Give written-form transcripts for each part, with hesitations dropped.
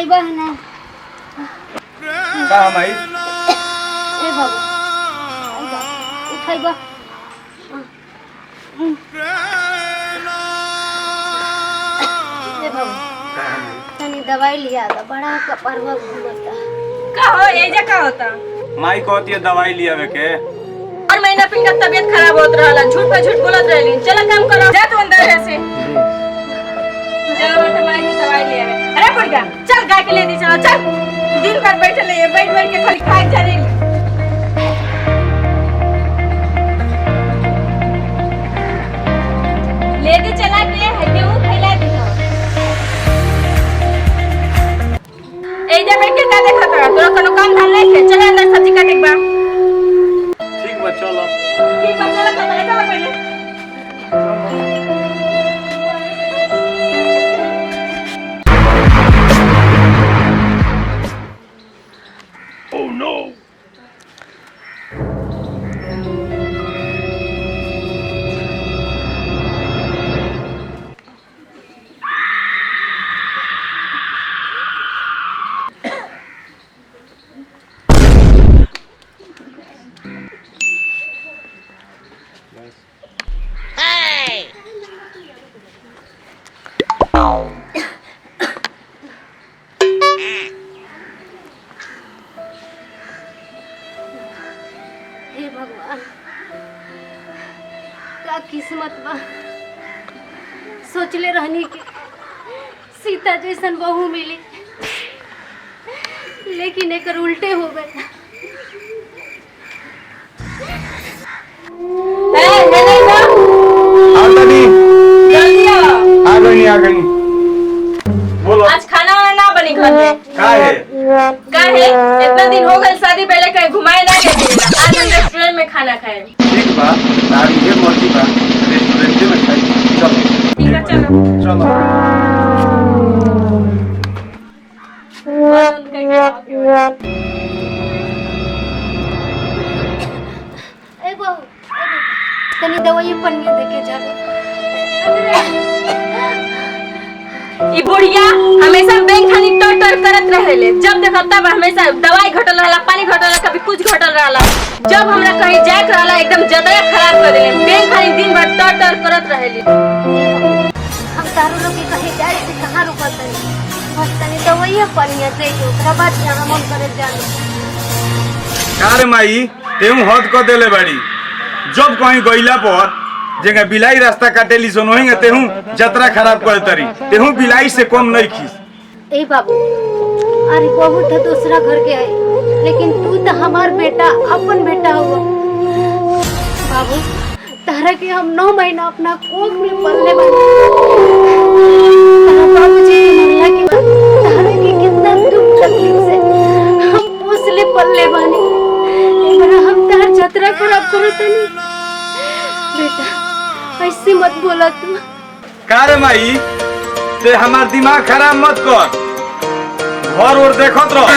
उठैबा है ना का भाई ए बाबू उठैबा ए बाबू तनी दवाई लिया था बड़ा कपरवा घूमता का हो एजा का होता माई कहती है दवाई लियावे के और महीना पिन का तबीयत खराब होत रहला झूठ पे झूठ बोलत रहली चलो काम करो जा तू अंदर से चलो बेटा माई की दवाई ले आवे अरे बुढ़िया चल गाय के ले दी चलो चल दिन भर बैठे ले बैठ बैठ के खाली खाए जा रही ले दी चला के है के वो खिला दी एजा बैठ के का देखत रहा तोरा कोनो काम धाम नहीं है चल अंदर सब्जी काटे बा ठीक बा चलो ठीक बा चलो कमरे जा पहले हे भगवान का किस्मत बा सोचले रहनी कि सीता जैसन बहू मिली लेकिन एकर उल्टे हो गए आ गई बोलो आज खाना वाना ना बनी घर में का है इतना दिन हो गए शादी पहले कहीं घुमाए ना गए आज हम रेस्टोरेंट में खाना खाए ठीक बा तारी ये मर्जी बा रेस्टोरेंट में खाई चलो ठीक है चलो चलो ए बहू तनी दवाई पन्नी देके जा ई बुढ़िया हमेशा बैंक खानी टर करत रहेले जब देखो तब हमेशा दवाई घटल रहला पानी घटल रहला कभी कुछ घटल रहला जब हमरा कहीं जाए रहला एकदम जदरा खराब कर देले बैंक खानी दिन भर टर करत रहेली हम तारू लोग के कहीं जाए से कहां रुकत है बस तनी दवाई पन्नी दे के ओकरा बाद जहां मन करे जानो अरे माई तेहू हद क देले बाड़ी जब कहीं गइला पर जगह बिलाई रास्ता काटेली सोन होएंगे तेहू जतरा खराब करे तरी तेहू बिलाई से कम नहीं खीस ए बाबू अरे बहू तो दूसरा घर के आई लेकिन तू तो हमार बेटा अपन बेटा हुआ बाबू तारा के हम 9 महीना अपना कोख में पलने वाले बाबूजी के मरला के बाद तारा के कितना दुख तकलीफ से हम पोसले पलले बानी एक हम तार जतरा खराब करो तनी बेटा ऐसे मत बोला तू का रे माई ते हमार दिमाग खराब मत कर घर और देखत रह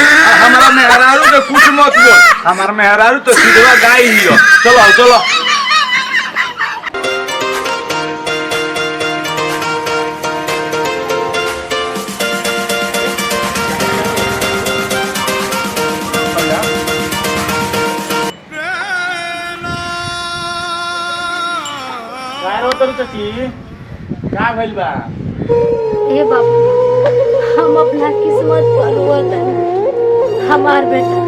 हमारा मेहरारू के कुछ मत बोल हमार मेहरारू तो सीधवा गाय ही हो चलो चलो का भइल बा ए बाबू हम अपना किस्मत पर रोत हमार बेटा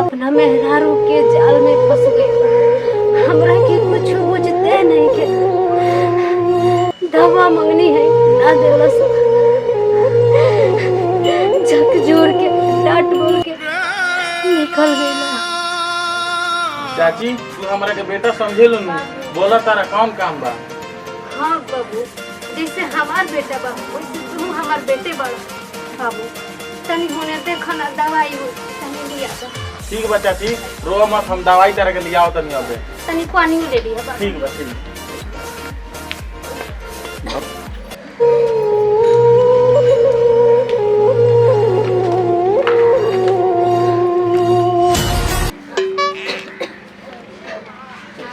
अपना मेहरारू के जाल में फंस गए हमरा के कुछ बुझते नहीं के दवा मंगनी है ना देलस झकझोर के डांट बोल के निकल गइला चाची तू हमरा के बेटा समझे लो बोला तारा कौन काम बा हाँ बाबू जैसे हमार बेटा बा वैसे तू हमार बेटे बड़ा बाबू तनी होने देखो ना दवाई हो तनी लिया दो ठीक बा चाची रो मत हम दवाई तारा के लियाओ तनी अबे तनी पानी ले लिया बा ठीक बा ठीक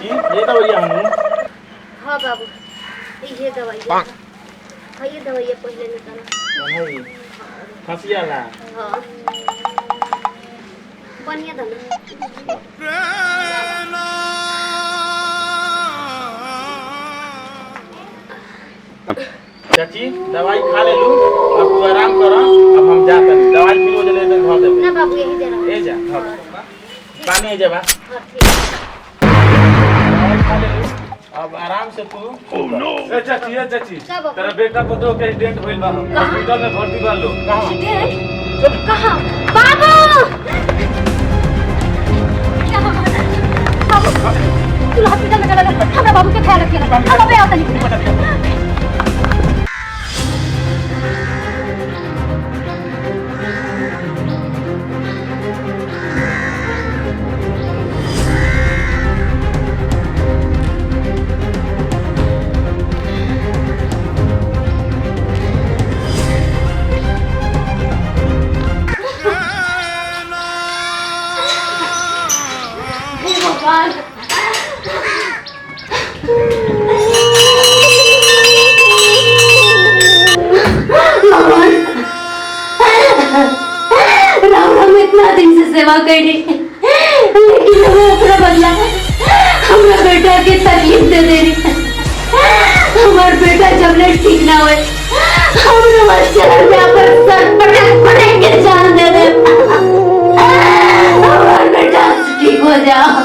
ये दवाई हम हाँ बाबू ये दवाई हाँ ये दवाई पहले निकालो नहीं फंसिया ला हाँ बढ़िया दाना चाची दवाई खा ले लू अब तू आराम कर अब हम जाते हैं दवाई पी लो जले घर देबे ना बाबू यही दे रहा ए जा पानी है जबा हाँ ठीक दवाई खा ले लू अब आराम से तू ए चाची क्या बाबू? तेरा बेटा को तो के एक्सीडेंट होइल बा हॉस्पिटल में भर्ती बा लो कहां कहाँ बाबू बाबू तू हॉस्पिटल में चला जा हमारा बाबू के ख्याल रखिएगा हम अबे आता नहीं भगवान राम राम इतना दिन से सेवा करी लेकिन हमें अपना बदला हमारा बेटा की तकलीफ दे दे रही हमारा बेटा जब ले ठीक ना हुए हम चरण में आकर सर पटक पटक के जान दे दे हमारा बेटा ठीक हो जाओ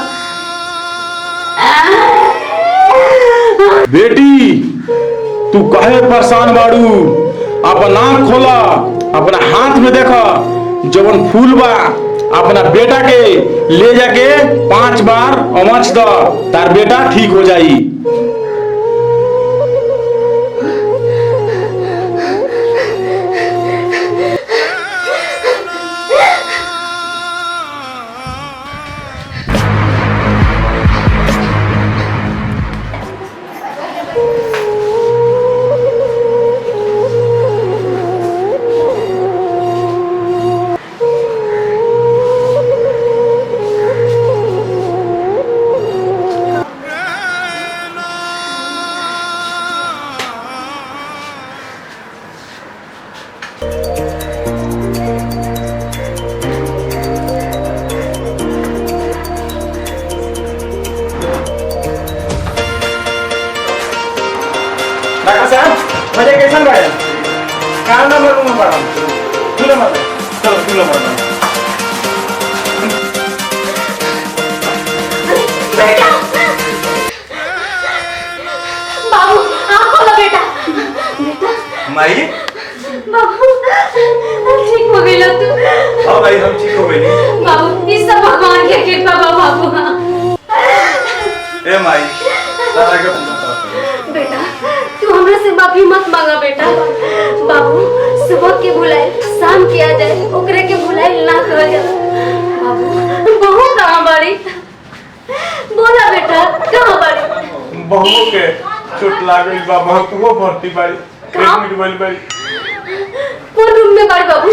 बेटी तू कहे परेशान बाड़ू अपन आँख खोला अपना हाथ में देखा जवन फूल बा अपना बेटा के ले जाके 5 बार अमच द तार बेटा ठीक हो जाई डॉक्टर साहब मजे कैसन बा कहाँ नंबर रूम में पड़ा चलो मत चलो बेटा बाबू आँख खोलो बेटा बेटा माई बाबू ठीक हो गई तू हां भाई हम ठीक हो गए बाबू इस सब भगवान के कृपा बा बाबू ए माई तारा के बेटा तू हमरा से माफी मत मांगा बेटा बाबू सुबह के भुलाए शाम किया जाए ओकरे के भुलाए ना कहा जाए बाबू बहू कहाँ बाड़ी बोला बेटा कहाँ बाड़ी बहू के चोट लागल बा बहुतो भर्ती बाड़ी एडमिट भइल बाड़ी कौन रूम में बाड़ी बाबू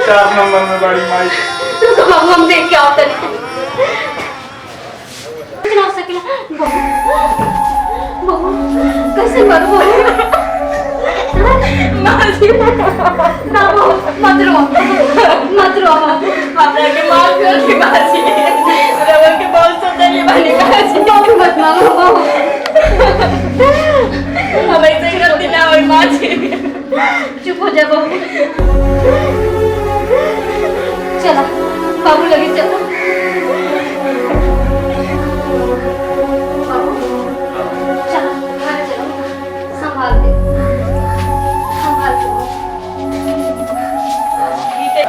4 नंबर में बाड़ी माई तो बाबू हम देख के आओ तनी ना हो सकेला बहू कैसे करूं मासी ना बहू मत रो हमरा के माफ कर के बाजी रवा के बहुत सुंदर वाली बाजी माफी मत मांगो बहू अब ऐसे गलती ना होई बाजी चुप हो जा बहू चला बाबू लगे चलो बाबू चलो घर चलो संभाल के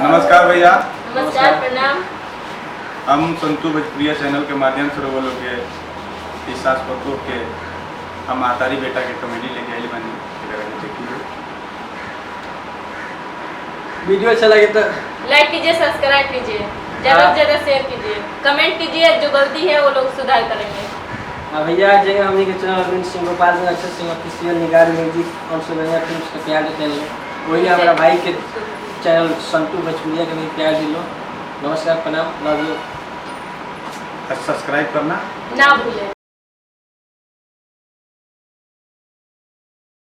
नमस्कार भैया नमस्कार प्रणाम हम संतू भोजपुरिया चैनल के माध्यम से लोगों के इस सास पतों के हम आतारी बेटा के कॉमेडी लेके आइल बानी वीडियो अच्छा लगे तो लाइक कीजिए सब्सक्राइब कीजिए ज़्यादा से ज़्यादा शेयर कीजिए कमेंट कीजिए जो गलती है वो लोग सुधार करेंगे हाँ भैया जगह हमने के चैनल अरविंद सिंह गोपाल सिंह अक्षर सिंह ऑफिशियल निगार म्यूजिक और सुबह फिल्म का प्यार देते हैं वही हमारा भाई के चैनल संतू भोजपुरिया के भी प्यार दिलो नमस्कार प्रणाम लव यू सब्सक्राइब करना ना भूलें